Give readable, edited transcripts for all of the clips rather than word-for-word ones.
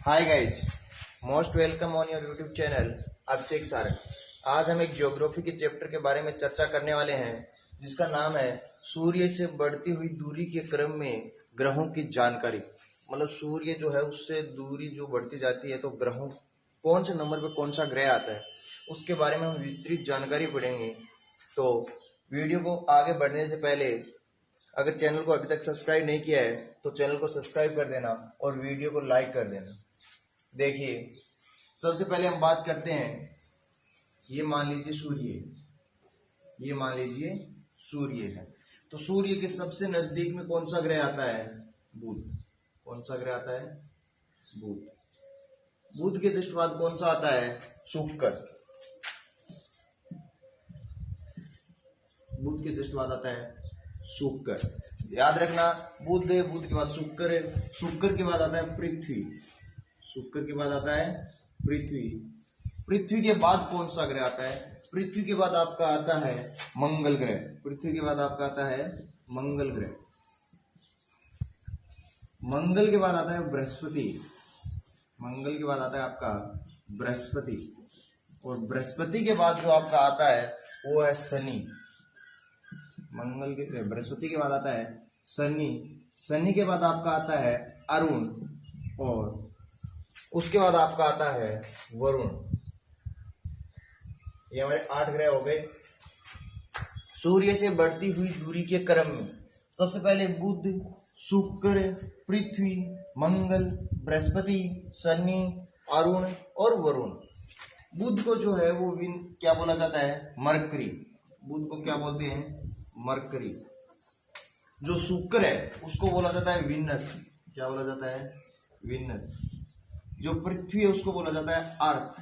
Hi guys, most welcome on your YouTube channel Abhishek Sarang. आज हम एक ज्योग्राफी के चैप्टर के बारे में चर्चा करने वाले हैं जिसका नाम है सूर्य से बढ़ती हुई दूरी के क्रम में ग्रहों की जानकारी। मतलब सूर्य जो है उससे दूरी जो बढ़ती जाती है तो ग्रहों कौन से नंबर पे कौन सा ग्रह आता है उसके बारे में हम विस्तृत जानकारी पढ़ेंगे। तो वीडियो को आगे बढ़ने से पहले अगर चैनल को अभी तक सब्सक्राइब नहीं किया है तो चैनल को सब्सक्राइब कर देना और वीडियो को लाइक कर देना। देखिए, सबसे पहले हम बात करते हैं, ये मान लीजिए सूर्य है। तो सूर्य के सबसे नजदीक में कौन सा ग्रह आता है? बुध। कौन सा ग्रह आता है? बुध। बुध के जस्ट बाद कौन सा आता है? शुक्र। बुध के जस्ट बाद आता है शुक्र। याद रखना, बुध के बाद शुक्र है, शुक्र के बाद आता है पृथ्वी, शुक्र के बाद आता है पृथ्वी। पृथ्वी के बाद कौन सा ग्रह आता है? पृथ्वी के बाद आपका आता है मंगल ग्रह। पृथ्वी के बाद आपका आता है मंगल ग्रह। मंगल के बाद आता है बृहस्पति। मंगल के बाद आता है आपका बृहस्पति। और बृहस्पति के बाद जो आपका आता है वो है शनि। बृहस्पति के बाद आता है शनि। शनि के बाद आपका आता है अरुण और उसके बाद आपका आता है वरुण। ये हमारे 8 ग्रह हो गए। सूर्य से बढ़ती हुई दूरी के क्रम में सबसे पहले बुध, शुक्र, पृथ्वी, मंगल, बृहस्पति, शनि, अरुण और वरुण। बुध को जो है वो क्या बोला जाता है? मरकरी। बुध को क्या बोलते हैं? मरकरी। जो शुक्र है उसको बोला जाता है वीनस। क्या बोला जाता है? वीनस। जो पृथ्वी है उसको बोला जाता है अर्थ।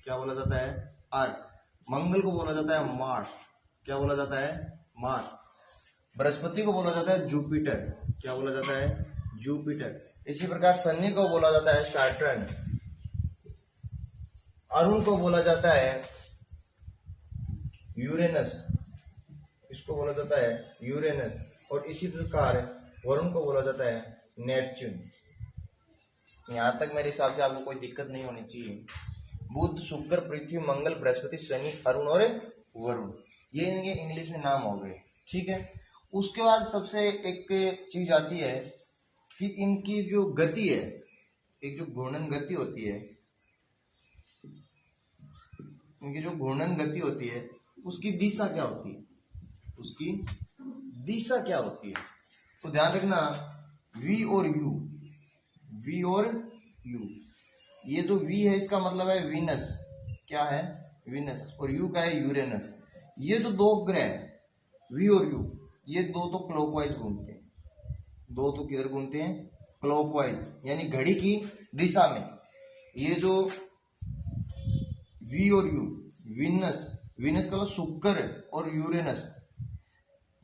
क्या बोला जाता है? अर्थ। मंगल को बोला जाता है मार्स। क्या बोला जाता है? मार्स। बृहस्पति को बोला जाता है जुपिटर। क्या बोला जाता है? जुपिटर। इसी प्रकार शनि को बोला जाता है सैटर्न। अरुण को बोला जाता है यूरेनस। इसको बोला जाता है यूरेनस। और इसी प्रकार वरुण को बोला जाता है नेपच्यून। यहां तक मेरे हिसाब से आपको कोई दिक्कत नहीं होनी चाहिए। बुध, शुक्र, पृथ्वी, मंगल, बृहस्पति, शनि, अरुण और वरुण, ये इनके इंग्लिश में नाम हो गए। ठीक है। उसके बाद सबसे एक चीज आती है कि इनकी जो गति है, एक जो घूर्णन गति होती है, इनकी जो घूर्णन गति होती है उसकी दिशा क्या होती है? उसकी दिशा क्या होती है? तो ध्यान रखना, V और U, V और U। ये जो V है इसका मतलब है वीनस। क्या है? वीनस। और U का है यूरेनस। ये जो दो ग्रह V और U, ये दो तो क्लॉकवाइज घूमते हैं। दो तो किधर घूमते हैं? क्लॉकवाइज, यानी घड़ी की दिशा में। ये जो V और U, वीनस का शुक्र और यूरेनस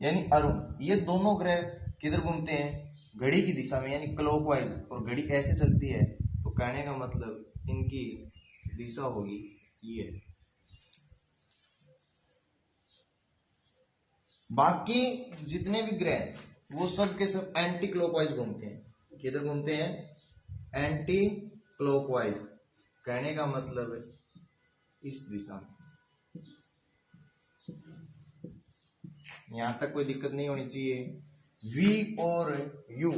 यानी अरुण, ये दोनों ग्रह किधर घूमते हैं? घड़ी की दिशा में, यानी क्लॉकवाइज। और घड़ी ऐसे चलती है तो कहने का मतलब इनकी दिशा होगी ये। बाकी जितने भी ग्रह वो सब के सब एंटी क्लॉकवाइज घूमते हैं। किधर घूमते हैं? Anti clockwise. कहने का मतलब है इस दिशा में। यहां तक कोई दिक्कत नहीं होनी चाहिए। V और U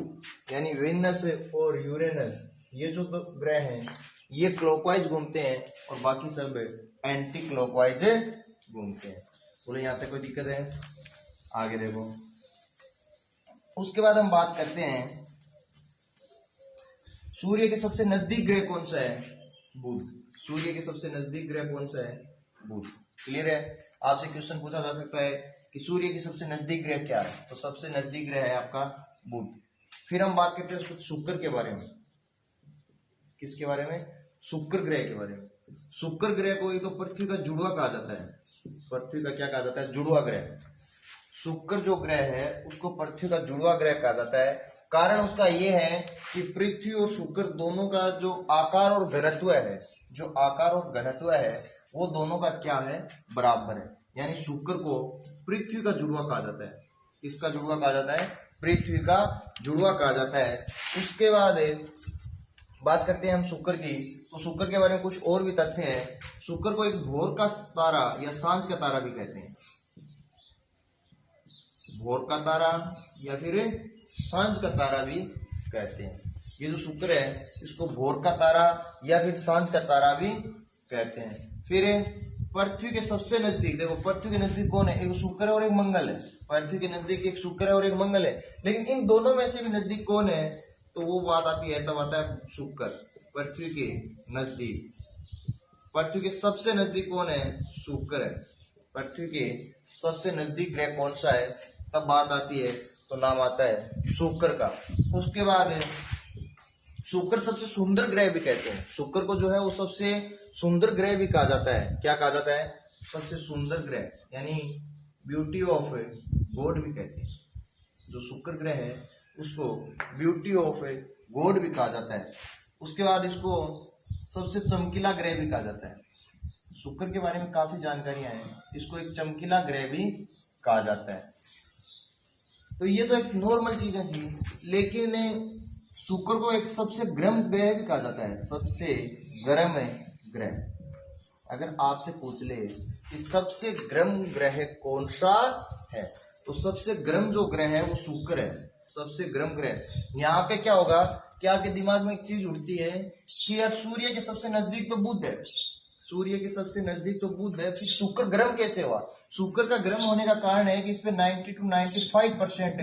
यानी वीनस और यूरेनस, ये जो दो ग्रह हैं ये क्लॉकवाइज घूमते हैं और बाकी सब एंटी क्लॉकवाइज घूमते हैं। बोले यहां तक कोई दिक्कत है? आगे देखो। उसके बाद हम बात करते हैं सूर्य के सबसे नजदीक ग्रह कौन सा है? बुध। सूर्य के सबसे नजदीक ग्रह कौन सा है? बुध। क्लियर है? आपसे क्वेश्चन पूछा जा सकता है कि सूर्य के सबसे नजदीक ग्रह क्या है? तो सबसे नजदीक ग्रह है आपका बुध। फिर हम बात करते हैं शुक्र के बारे में। किसके बारे में? शुक्र ग्रह के बारे में। शुक्र ग्रह को तो पृथ्वी का जुड़वा कहा जाता है। पृथ्वी का क्या कहा जाता है? जुड़वा ग्रह। शुक्र जो ग्रह है उसको पृथ्वी का जुड़वा ग्रह कहा जाता है। कारण उसका यह है कि पृथ्वी और शुक्र दोनों का जो आकार और घनत्व है, वो दोनों का क्या है? बराबर है। यानी शुक्र को पृथ्वी का जुड़वा कहा जाता है। किसका जुड़वा कहा जाता है? पृथ्वी का जुड़वा कहा जाता है। उसके बाद बात करते हैं हम शुक्र की, तो शुक्र के बारे में कुछ और भी तथ्य हैं। शुक्र को एक भोर का तारा या सांझ का तारा भी कहते हैं। भोर का तारा या फिर सांझ का तारा भी कहते हैं। ये जो शुक्र है इसको भोर का तारा या फिर सांझ का तारा भी कहते हैं। फिर पृथ्वी के सबसे नजदीक, देखो पृथ्वी के नजदीक कौन है, एक शुक्र है और एक मंगल है। पृथ्वी के नजदीक एक शुक्र है और एक मंगल है, लेकिन इन दोनों में से भी नजदीक कौन है, तो वो बात आती है, तब आता है शुक्र पृथ्वी के नजदीक। पृथ्वी के सबसे नजदीक कौन है, शुक्र है। पृथ्वी के सबसे नजदीक ग्रह कौन सा है, तब बात आती है, तो नाम आता है शुक्र का। उसके बाद शुक्र सबसे सुंदर ग्रह भी कहते हैं। शुक्र को जो है वो सबसे सुंदर ग्रह भी कहा जाता है। क्या कहा जाता है, सबसे सुंदर ग्रह, यानी ब्यूटी ऑफ गॉड भी कहते हैं। जो शुक्र ग्रह है उसको ब्यूटी ऑफ गॉड भी कहा जाता है। उसके बाद इसको सबसे चमकीला ग्रह भी कहा जाता है। शुक्र के बारे में काफी जानकारियां हैं, इसको एक चमकीला ग्रह भी कहा जाता है। तो ये तो एक नॉर्मल चीजें थी, लेकिन शुक्र को एक सबसे गर्म ग्रह भी कहा जाता है। सबसे गर्म ग्रह, अगर आपसे पूछ ले कि सबसे गर्म ग्रह कौन सा है, तो सबसे गर्म जो ग्रह है वो शुक्र है। सबसे गर्म ग्रह। यहाँ पे क्या होगा कि आपके दिमाग में एक चीज उठती है कि यार सूर्य के सबसे नजदीक तो बुध है, सूर्य के सबसे नजदीक तो बुध है, फिर शुक्र गर्म कैसे हुआ। शुक्र का गर्म होने का कारण है कि इस पे 90 to 95%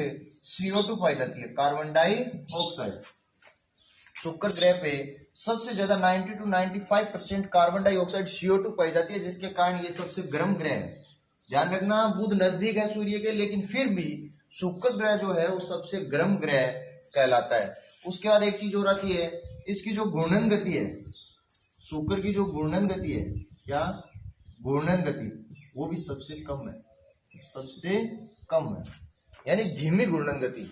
CO2 पाई जाती है, कार्बन डाइऑक्साइड। शुक्र ग्रह पे सबसे ज्यादा 90 to 95% कार्बन डाइऑक्साइड CO2 पाई जाती है, जिसके कारण ये सबसे गर्म ग्रह है। ध्यान रखना, बुध नजदीक है सूर्य के, लेकिन फिर भी शुक्र ग्रह जो है वो सबसे गर्म ग्रह कहलाता है। उसके बाद एक चीज और आती है, इसकी जो घूर्णन गति है, शुक्र की जो घूर्णन गति है, क्या घूर्णन गति, वो भी सबसे कम है, सबसे कम है, यानी धीमी घूर्णन गति।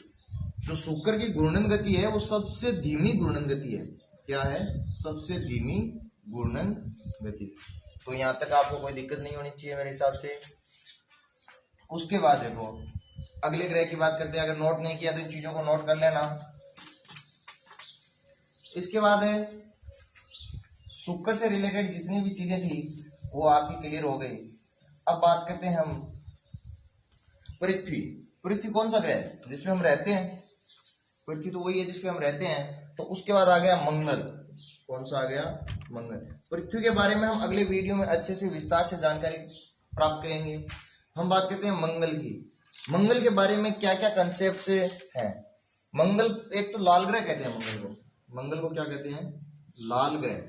जो शुक्र की घूर्णन गति है वो सबसे धीमी घूर्णन गति है। क्या है, सबसे धीमी घूर्णन गति। तो यहां तक आपको कोई दिक्कत नहीं होनी चाहिए मेरे हिसाब से। उसके बाद देखो अगले ग्रह की बात करते हैं। अगर नोट नहीं किया तो इन चीजों को नोट कर लेना। इसके बाद शुक्र से रिलेटेड जितनी भी चीजें थी वो आपकी क्लियर हो गई। अब बात करते हैं हम पृथ्वी। पृथ्वी कौन सा ग्रह है, जिसमें हम रहते हैं। पृथ्वी तो वही है जिसपे हम रहते हैं। तो उसके बाद आ गया मंगल। कौन सा आ गया, मंगल। पृथ्वी के बारे में हम अगले वीडियो में अच्छे से विस्तार से जानकारी प्राप्त करेंगे। हम बात करते हैं मंगल की। मंगल के बारे में क्या क्या कंसेप्ट हैं। मंगल एक तो लाल ग्रह कहते हैं मंगल को। मंगल को क्या कहते हैं, लाल ग्रह।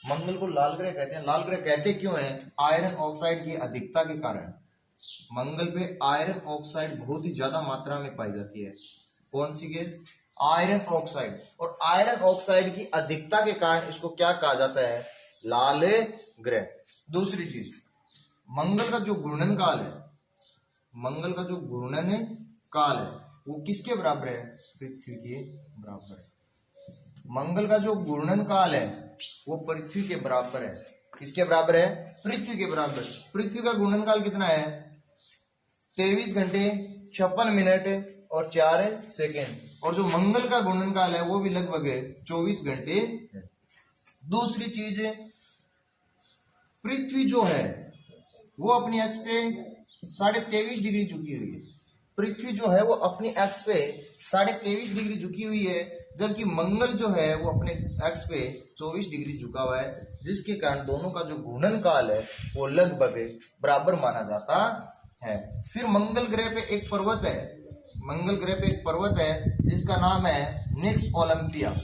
मंगल को लाल ग्रह कहते हैं। लाल ग्रह कहते क्यों है, आयरन ऑक्साइड की अधिकता के कारण। मंगल पे आयरन ऑक्साइड बहुत ही ज्यादा मात्रा में पाई जाती है। कौन सी गैस, आयरन ऑक्साइड। और आयरन ऑक्साइड की अधिकता के कारण इसको क्या कहा जाता है, लाल ग्रह। दूसरी चीज, मंगल का जो घूर्णन काल है, मंगल का जो घूर्णन काल है वो किसके बराबर है, पृथ्वी के बराबर है। मंगल का जो घूर्णन काल है वो पृथ्वी के बराबर है। किसके बराबर है, पृथ्वी के बराबर। पृथ्वी का घूर्णन काल कितना है, 23 घंटे 56 मिनट और 4 सेकेंड। और जो मंगल का घूर्णन काल है वो भी लगभग 24 घंटे है। दूसरी चीज, पृथ्वी जो है वो अपनी एक्स पे 23.5 डिग्री झुकी हुई है। पृथ्वी जो है वो अपनी एक्स पे 23.5 डिग्री झुकी हुई है, जबकि मंगल जो है वो अपने एक्स पे 24 डिग्री झुका हुआ है, जिसके कारण दोनों का जो घूर्णन काल है वो लगभग बराबर माना जाता है। फिर मंगल ग्रह पे एक पर्वत है, मंगल ग्रह पे एक पर्वत है जिसका नाम है निक्स ओलंपिया।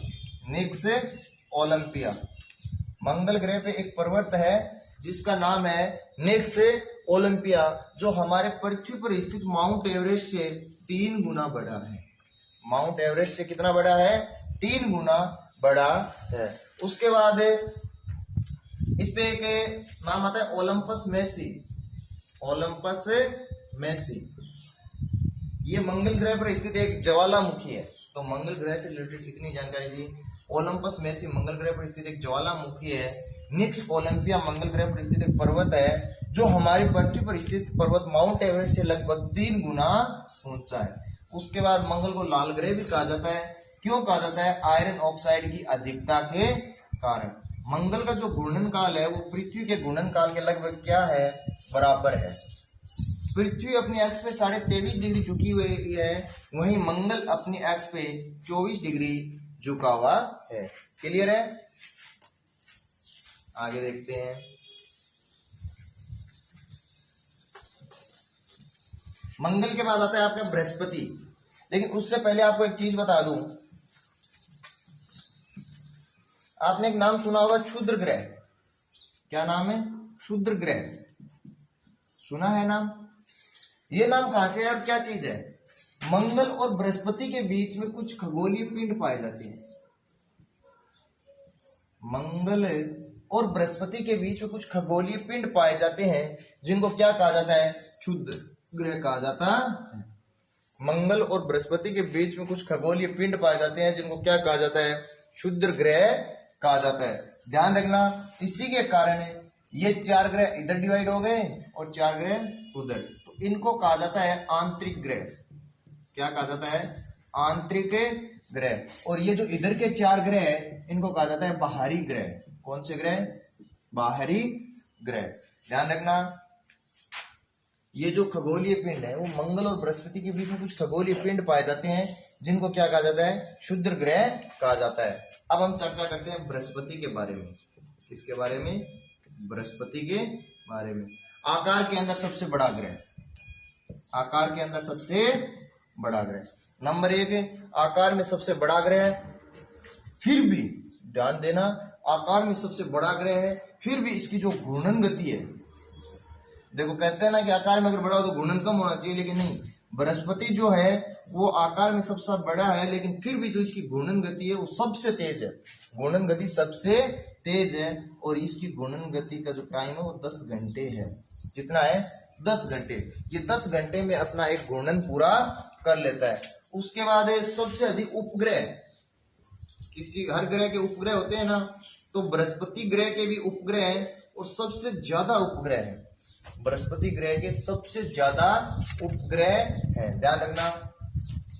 निक्स ओलंपिया। मंगल ग्रह पे एक पर्वत है जिसका नाम है निक्स ओलंपिया, जो हमारे पृथ्वी पर स्थित माउंट एवरेस्ट से 3 गुना बड़ा है। माउंट एवरेस्ट से कितना बड़ा है, 3 गुना बड़ा है। उसके बाद इस पे एक नाम आता है ओलंपस मेसी। ओलंपस मेसी ये मंगल ग्रह पर स्थित एक ज्वालामुखी है। तो मंगल ग्रह से रिलेटेड इतनी जानकारी दी। ओलंपस मेसी मंगल ग्रह पर स्थित एक ज्वालामुखी है। निक्स ओलंपिया मंगल ग्रह पर स्थित एक पर्वत है जो हमारी पृथ्वी पर स्थित पर्वत माउंट एवरेस्ट से लगभग 3 गुना ऊंचा है। उसके बाद मंगल को लाल ग्रह भी कहा जाता है, क्यों कहा जाता है? आयरन ऑक्साइड की अधिकता के कारण। मंगल का जो घूर्णन काल है वो पृथ्वी के घूर्णन काल के लगभग क्या है? बराबर है। पृथ्वी अपनी एक्स पे 23.5 डिग्री झुकी हुई है, वहीं मंगल अपनी एक्स पे 24 डिग्री झुका हुआ है। क्लियर है? आगे देखते हैं। मंगल के बाद आता है आपका बृहस्पति। लेकिन उससे पहले आपको एक चीज बता दूं, आपने एक नाम सुना होगा क्षुद्र ग्रह। क्या नाम है? क्षुद्र ग्रह। सुना है नाम? ये नाम कहां से है और क्या चीज है? मंगल और बृहस्पति के बीच में कुछ खगोलीय पिंड पाए जाते हैं। मंगल और बृहस्पति के बीच में कुछ खगोलीय पिंड पाए जाते हैं, जिनको क्या कहा जाता है? क्षुद्र ग्रह कहा जाता है। मंगल और बृहस्पति के बीच में कुछ खगोलीय पिंड पाए जाते हैं, जिनको क्या कहा जाता है? क्षुद्र ग्रह कहा जाता है। ध्यान रखना, इसी के कारण ये 4 ग्रह इधर डिवाइड हो गए और 4 ग्रह उधर, तो इनको कहा जाता है आंतरिक ग्रह। क्या कहा जाता है? आंतरिक ग्रह। और ये जो इधर के 4 ग्रह है, इनको कहा जाता है बाहरी ग्रह। कौन से ग्रह? बाहरी ग्रह। ध्यान रखना, ये जो खगोलीय पिंड है वो मंगल और बृहस्पति के बीच में कुछ खगोलीय पिंड पाए जाते हैं, जिनको क्या कहा जाता है? क्षुद्र ग्रह कहा जाता है। अब हम चर्चा करते हैं बृहस्पति के बारे में। किसके बारे में? बृहस्पति के बारे में। आकार के अंदर सबसे बड़ा ग्रह। आकार के अंदर सबसे बड़ा ग्रह। नंबर 1, आकार में सबसे बड़ा ग्रह, फिर भी ध्यान देना, आकार में सबसे बड़ा ग्रह है, फिर भी इसकी जो घूर्णन गति है, देखो कहते हैं ना कि आकार में अगर बड़ा हो तो घूर्णन कम होना चाहिए, लेकिन नहीं, बृहस्पति जो है वो आकार में सबसे बड़ा है, लेकिन फिर भी जो इसकी घूर्णन गति है वो सबसे तेज है। घूर्णन गति सबसे तेज है, और इसकी घूर्णन गति का जो टाइम है वो 10 घंटे है। कितना है? 10 घंटे। ये 10 घंटे में अपना एक घूर्णन पूरा कर लेता है। उसके बाद है सबसे अधिक उपग्रह। किसी हर ग्रह के उपग्रह होते हैं ना, तो बृहस्पति ग्रह के भी उपग्रह हैं और सबसे ज्यादा उपग्रह है। बृहस्पति ग्रह के सबसे ज्यादा उपग्रह है, ध्यान रखना।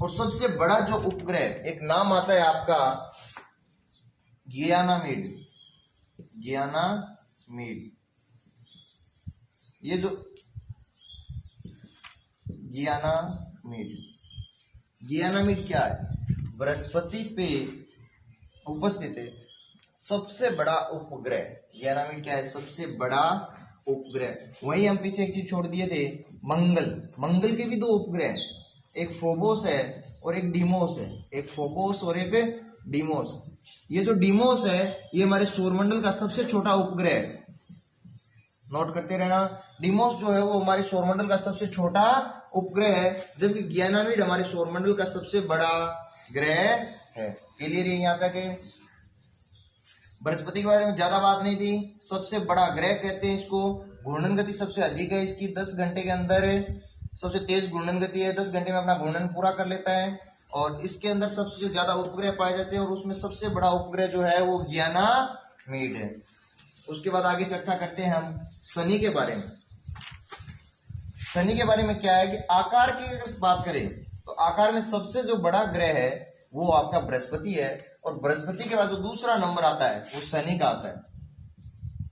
और सबसे बड़ा जो उपग्रह, एक नाम आता है आपका गियानामीड। गियानामीड, ये जो गियानामीड क्या है? बृहस्पति पे उपस्थित है सबसे बड़ा उपग्रह। गियानामीड क्या है? सबसे बड़ा उपग्रह। वही हम पीछे एक चीज छोड़ दिए थे, मंगल। मंगल के भी 2 उपग्रह हैं, एक फोबोस है और एक डीमोस है। एक फोबोस और एक डीमोस। ये जो डीमोस है ये हमारे सौरमंडल का सबसे छोटा उपग्रह है। नोट करते रहना, डीमोस जो है वो हमारे सौरमंडल का सबसे छोटा उपग्रह है, जबकि गियानामीड हमारे सौरमंडल का सबसे बड़ा ग्रह है। क्लियर है यहाँ तक? बृहस्पति के बारे में ज्यादा बात नहीं थी, सबसे बड़ा ग्रह कहते हैं इसको। घूर्णन गति सबसे अधिक है इसकी, 10 घंटे के अंदर सबसे तेज घूर्णन गति है, 10 घंटे में अपना घूर्णन पूरा कर लेता है। और इसके अंदर सबसे ज्यादा उपग्रह पाए जाते हैं, और उसमें सबसे बड़ा उपग्रह जो है वो गियानामीड है। उसके बाद आगे चर्चा करते हैं हम शनि के बारे में। शनि के बारे में क्या है कि आकार की अगर बात करें तो आकार में सबसे जो बड़ा ग्रह है वो आपका बृहस्पति है, और बृहस्पति के बाद जो दूसरा नंबर आता है वो शनि का आता है।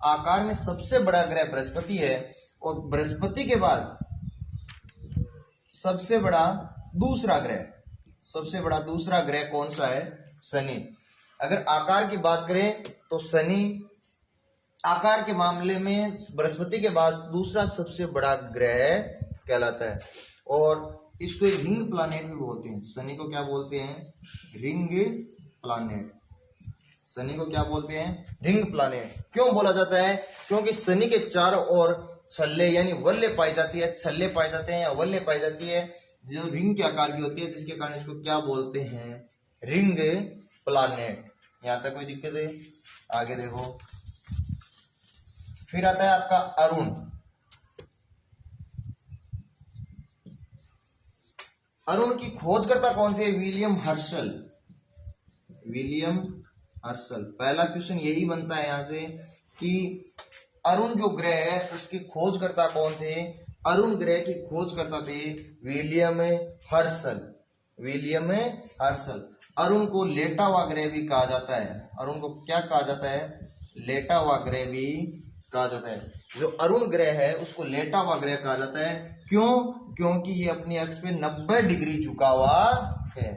आकार में सबसे बड़ा ग्रह बृहस्पति है, और बृहस्पति के बाद सबसे बड़ा दूसरा ग्रह कौन सा है? शनि। अगर आकार की बात करें तो शनि आकार के मामले में बृहस्पति के बाद दूसरा सबसे बड़ा ग्रह कहलाता है, और इसको रिंग प्लैनेट भी बोलते हैं। शनि को क्या बोलते हैं? Ring planet. शनि को क्या बोलते हैं? Ring planet. क्यों बोला जाता है? क्योंकि शनि के चारों ओर छल्ले यानी वल्ले पाई जाती है, छल्ले पाए जाते हैं या वल्ले पाई जाती है, जो रिंग के आकार की होती है, जिसके कारण इसको क्या बोलते हैं? Ring planet. यहां तक कोई दिक्कत है? आगे देखो, फिर आता है आपका अरुण। अरुण की खोजकर्ता कौन थे? William Herschel. पहला क्वेश्चन यही बनता है यहां से कि अरुण जो ग्रह है उसकी खोजकर्ता कौन थे? अरुण ग्रह की खोजकर्ता थे विलियम हर्शल। अरुण को लेटा हुआ ग्रह भी कहा जाता है। अरुण को क्या कहा जाता है? लेटा हुआ ग्रह भी कहा जाता है। जो अरुण ग्रह है उसको लेटा हुआ ग्रह कहा जाता है। क्यों? क्योंकि ये अपनी अक्ष पे 90 डिग्री झुका हुआ है।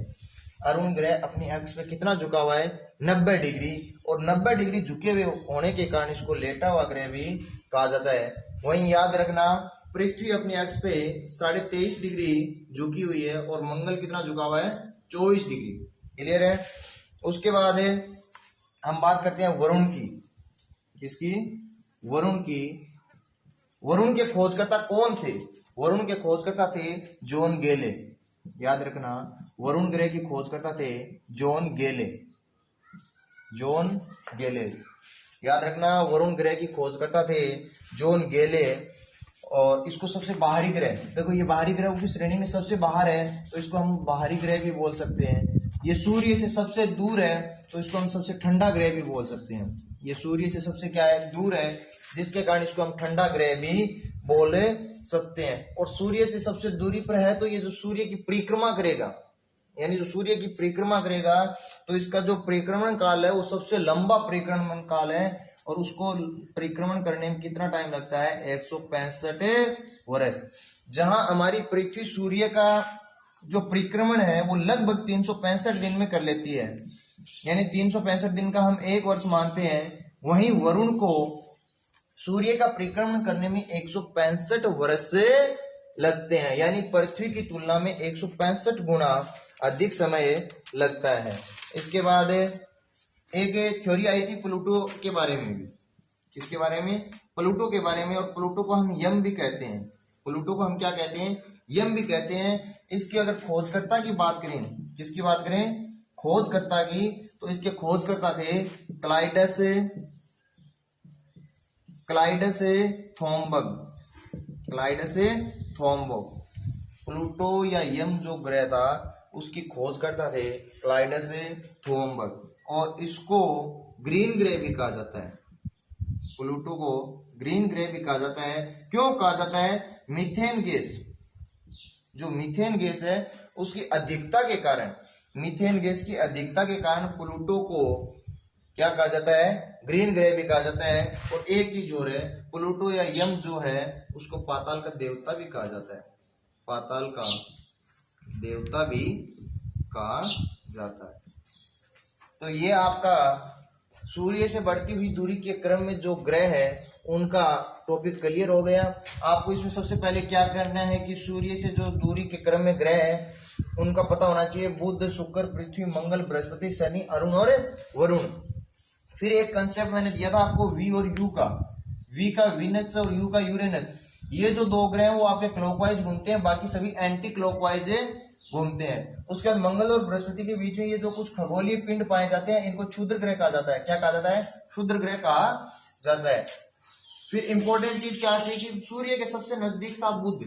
अरुण ग्रह अपनी अक्ष पे कितना झुका हुआ है? 90 डिग्री। और 90 डिग्री झुके हुए होने के कारण इसको लेटा हुआ ग्रह भी कहा जाता है। वहीं याद रखना, पृथ्वी अपनी अक्ष पे 23.5 डिग्री झुकी हुई है और मंगल कितना झुका हुआ है? 24 डिग्री। क्लियर है? उसके बाद है हम बात करते हैं वरुण की। किसकी? वरुण की। वरुण के खोजकर्ता कौन थे? वरुण के खोजकर्ता थे जॉन गेले। याद रखना, वरुण ग्रह की खोजकर्ता थे जॉन गेले। जॉन गेले, याद रखना, वरुण ग्रह की खोजकर्ता थे जॉन गेले। और इसको सबसे बाहरी ग्रह, देखो ये बाहरी ग्रह की श्रेणी में सबसे बाहर है तो इसको हम बाहरी ग्रह भी बोल सकते हैं। ये सूर्य से सबसे दूर है तो इसको हम सबसे ठंडा ग्रह भी बोल सकते हैं। ये सूर्य से सबसे क्या है? दूर है, जिसके कारण इसको हम ठंडा ग्रह भी बोल सकते हैं। और सूर्य से सबसे दूरी पर है तो ये जो सूर्य की परिक्रमा करेगा, यानी जो सूर्य की परिक्रमा करेगा तो इसका जो परिक्रमण काल है वो सबसे लंबा परिक्रमण काल है। और उसको परिक्रमण करने में कितना टाइम लगता है? 165 वर्ष। जहां हमारी पृथ्वी सूर्य का जो परिक्रमण है वो लगभग 365 दिन में कर लेती है, यानी 365 दिन का हम एक वर्ष मानते हैं। वहीं वरुण को सूर्य का परिक्रमण करने में 165 वर्ष से लगते हैं, यानी पृथ्वी की तुलना में 165 गुना अधिक समय लगता है। इसके बाद एक थ्योरी आई थी प्लूटो के बारे में भी। किसके बारे में? प्लूटो के बारे में। और प्लूटो को हम यम भी कहते हैं। प्लूटो को हम क्या कहते हैं? यम भी कहते हैं। इसकी अगर खोजकर्ता की बात करें, किसकी बात करें? खोजकर्ता की, तो इसके खोजकर्ता थे क्लाइडस थॉम्बग। क्लाइडस थॉम्बग। प्लूटो या यम जो ग्रह था उसकी खोजकर्ता थे क्लाइडस थॉम्बग। और इसको ग्रीन ग्रह भी कहा जाता है। प्लूटो को ग्रीन ग्रह भी कहा जाता है। क्यों कहा जाता है? मीथेन गैस, जो मीथेन गैस है उसकी अधिकता के कारण, मीथेन गैस की अधिकता के कारण प्लूटो को क्या कहा जाता है? ग्रीन ग्रह भी कहा जाता है। और एक चीज और है, प्लूटो या यम जो है उसको पाताल का देवता भी कहा जाता है। पाताल का देवता भी कहा जाता है। तो ये आपका सूर्य से बढ़ती हुई दूरी के क्रम में जो ग्रह है उनका टॉपिक क्लियर हो गया। आपको इसमें सबसे पहले क्या करना है कि सूर्य से जो दूरी के क्रम में ग्रह है उनका पता होना चाहिए। बुध, शुक्र, पृथ्वी, मंगल, बृहस्पति, शनि, अरुण और वरुण। फिर एक कंसेप्ट मैंने दिया था आपको वी और यू का। वी का वीनस और यू का यूरेनस। ये जो दो ग्रह हैं वो आपके क्लॉकवाइज घूमते हैं, बाकी सभी एंटी क्लॉकवाइज घूमते हैं। उसके बाद मंगल और बृहस्पति के बीच में ये जो कुछ खगोलीय पिंड पाए जाते हैं इनको क्षुद्र ग्रह कहा जाता है। क्या कहा जाता है? क्षुद्र ग्रह कहा जाता है। फिर इंपॉर्टेंट चीज क्या थी कि सूर्य के सबसे नजदीक था बुध।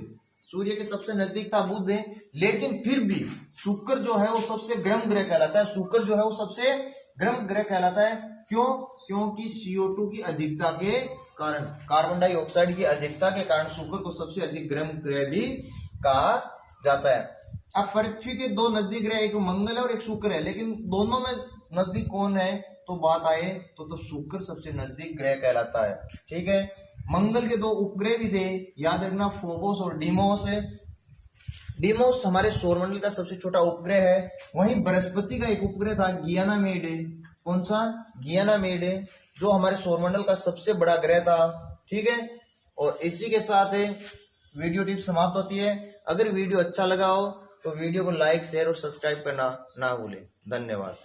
सूर्य के सबसे नजदीक था बुध, लेकिन फिर भी शुक्र जो है वो सबसे गर्म ग्रह कहलाता है। शुक्र जो है वो सबसे गर्म ग्रह कहलाता है। क्यों? क्योंकि CO2 की अधिकता के कारण, कार्बन डाइऑक्साइड की अधिकता के कारण शुक्र को सबसे अधिक गर्म ग्रह भी कहा जाता है। अब पृथ्वी के दो नजदीक ग्रह, एक मंगल है और एक शुक्र है, लेकिन दोनों में नजदीक कौन है तो बात आए तो शुक्र सबसे नजदीक ग्रह कहलाता है। ठीक है। मंगल के दो उपग्रह भी थे, याद रखना, फोबोस और डीमोस है। डीमोस हमारे सौरमंडल का सबसे छोटा उपग्रह है। वहीं बृहस्पति का एक उपग्रह था गियानामेड। कौन सा? गियानामेड, जो हमारे सौरमंडल का सबसे बड़ा ग्रह था। ठीक है। और इसी के साथ वीडियो टिप समाप्त होती है। अगर वीडियो अच्छा लगा हो तो वीडियो को लाइक, शेयर और सब्सक्राइब करना ना भूलें। धन्यवाद।